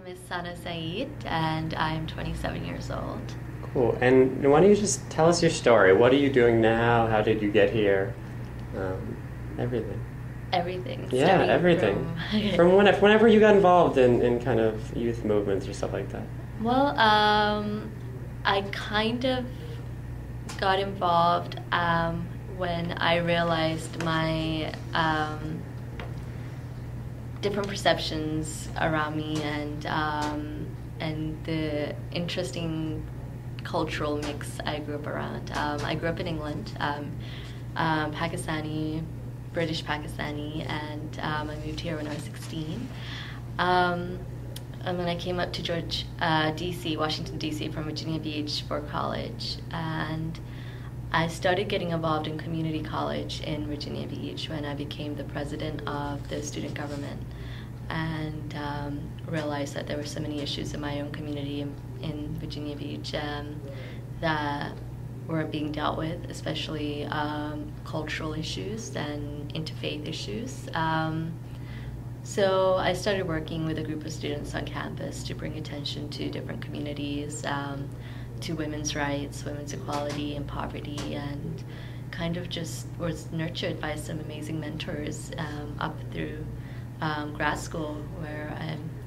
name is Saeed, and I'm 27 years old. Cool. And why don't you just tell us your story? What are you doing now? How did you get here? Everything. Everything. Yeah, everything. From whenever you got involved in kind of youth movements or stuff like that. Well, I kind of got involved when I realized my different perceptions around me and the interesting cultural mix I grew up around. I grew up in England, Pakistani, British Pakistani, and I moved here when I was 16. And then I came up to DC, Washington, DC from Virginia Beach for college. And I started getting involved in community college in Virginia Beach when I became the president of the student government, and realized that there were so many issues in my own community in Virginia Beach that were being dealt with, especially cultural issues and interfaith issues. So I started working with a group of students on campus to bring attention to different communities, to women's rights, women's equality, and poverty, and kind of just was nurtured by some amazing mentors up through grad school, where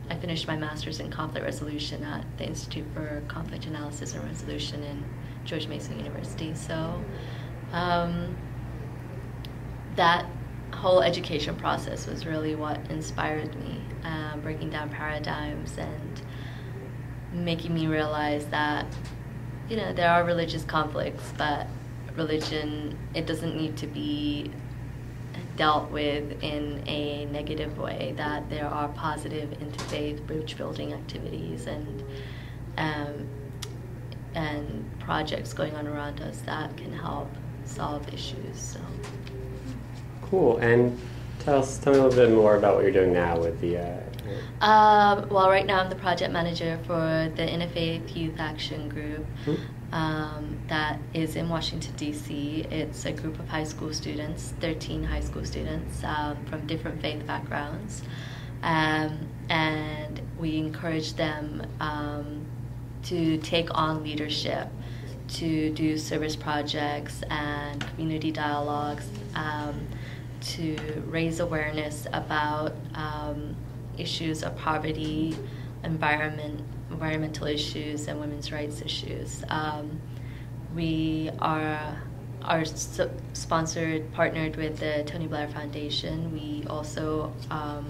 I finished my master's in conflict resolution at the Institute for Conflict Analysis and Resolution in George Mason University. So that whole education process was really what inspired me, breaking down paradigms and making me realize that, you know, there are religious conflicts, but religion, it doesn't need to be dealt with in a negative way, that there are positive interfaith bridge building activities and projects going on around us that can help solve issues. So. Cool. And tell me a little bit more about what you're doing now with the... Well, right now I'm the project manager for the Interfaith Youth Action Group. That is in Washington, D.C. It's a group of high school students, 13 high school students from different faith backgrounds. And we encourage them to take on leadership, to do service projects and community dialogues, to raise awareness about issues of poverty, environmental issues, and women's rights issues. We are partnered with the Tony Blair Foundation. We also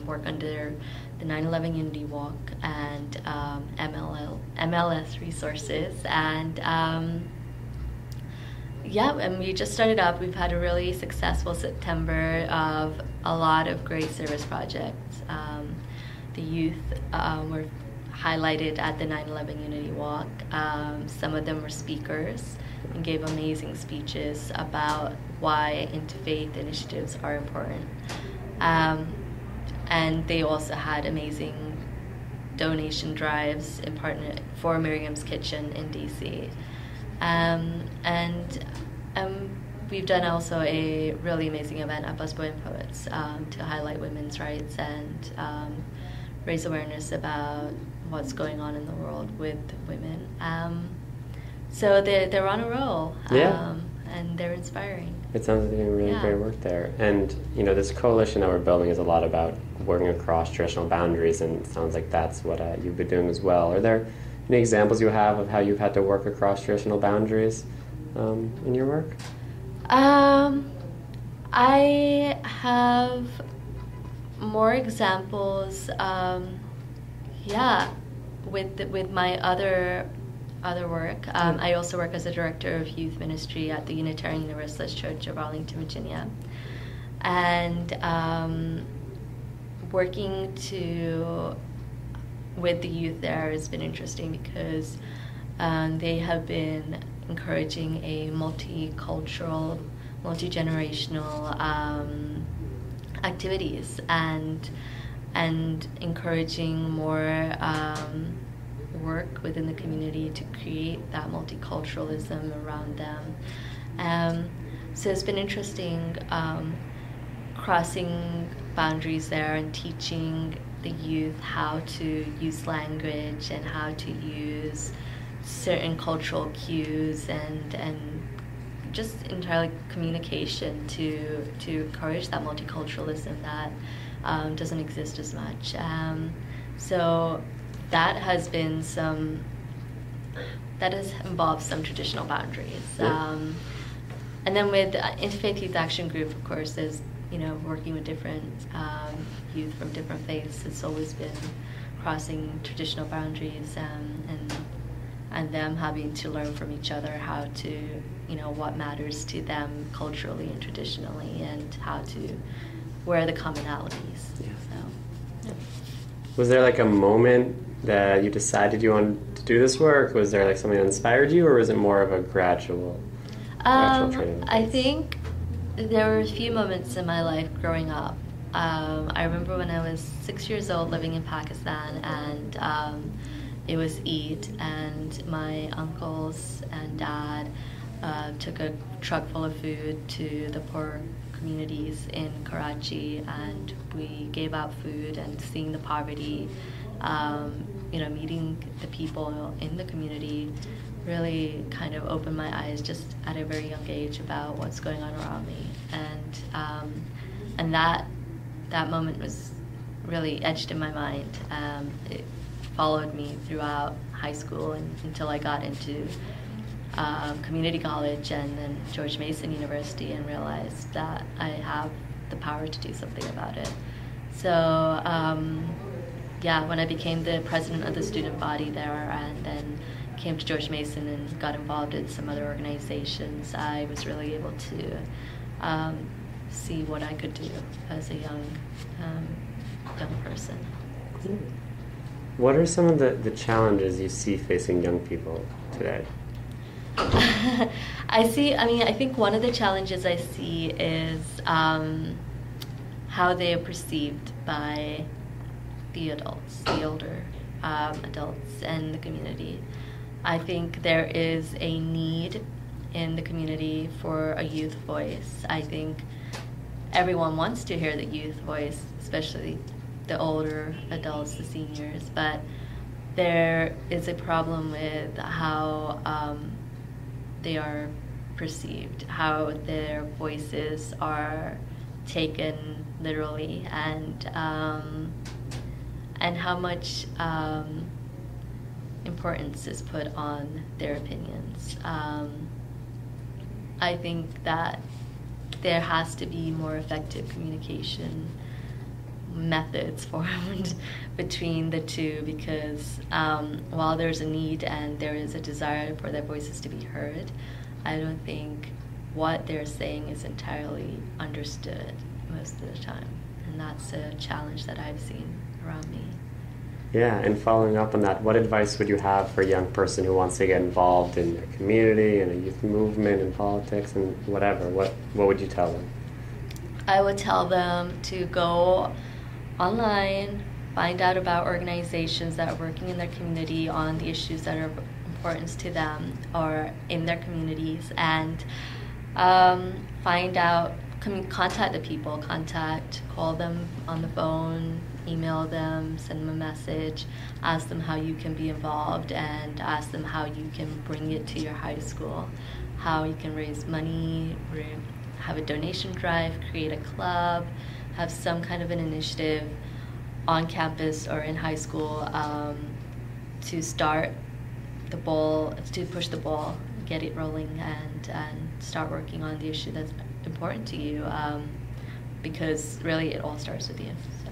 work under the 9/11 Unity Walk and MLS resources. And and we just started up. We've had a really successful September of a lot of great service projects. The youth were highlighted at the 9/11 Unity Walk. Some of them were speakers and gave amazing speeches about why interfaith initiatives are important. And they also had amazing donation drives in partner for Miriam's Kitchen in DC. We've done also a really amazing event at Busboy and Poets to highlight women's rights and raise awareness about what's going on in the world with women. So they're on a roll, and they're inspiring. It sounds like they're doing really great work there. And, you know, this coalition that we're building is a lot about working across traditional boundaries, and it sounds like that's what you've been doing as well. Are there any examples you have of how you've had to work across traditional boundaries in your work? I have more examples, with my other work. I also work as a director of youth ministry at the Unitarian Universalist Church of Arlington, Virginia. And working with the youth there has been interesting because they have been encouraging a multicultural, multi-generational activities and encouraging more work within the community to create that multiculturalism around them. So it's been interesting crossing boundaries there and teaching the youth how to use language and how to use certain cultural cues and just entirely communication to encourage that multiculturalism that doesn't exist as much. So that has been that has involved some traditional boundaries. Yeah. And then with Interfaith Youth Action Group, of course, there's, working with different youth from different faiths. It's always been crossing traditional boundaries and them having to learn from each other how to, what matters to them culturally and traditionally, and where are the commonalities. Yeah. So, yeah. Was there like a moment that you decided you wanted to do this work? Was there like something that inspired you, or was it more of a gradual training? I think there were a few moments in my life growing up. I remember when I was 6 years old living in Pakistan, and it was Eid, and my uncles and dad took a truck full of food to the poor communities in Karachi, and we gave out food, and seeing the poverty, meeting the people in the community really kind of opened my eyes just at a very young age about what's going on around me, and that moment was really etched in my mind. It followed me throughout high school and until I got into community college and then George Mason University, and realized that I have the power to do something about it. So when I became the president of the student body there and then came to George Mason and got involved in some other organizations, I was really able to see what I could do as a young person. Cool. What are some of the challenges you see facing young people today? I think one of the challenges I see is how they are perceived by the adults, the older adults in the community. I think there is a need in the community for a youth voice. I think everyone wants to hear the youth voice, especially the older adults, the seniors, but there is a problem with how they are perceived, how their voices are taken literally, and how much importance is put on their opinions. I think that there has to be more effective communication methods formed between the two, because while there's a need and there is a desire for their voices to be heard, I don't think what they're saying is entirely understood most of the time, and that's a challenge that I've seen around me. Yeah, and following up on that, what advice would you have for a young person who wants to get involved in their community and a youth movement and politics and whatever? What would you tell them? I would tell them to go online, find out about organizations that are working in their community on the issues that are important to them or in their communities, and find out, contact the people, call them on the phone, email them, send them a message, ask them how you can be involved, and ask them how you can bring it to your high school, how you can raise money, have a donation drive, create a club, have some kind of an initiative on campus or in high school to start the ball, to push the ball, get it rolling, and start working on the issue that's important to you, because really it all starts with you. So.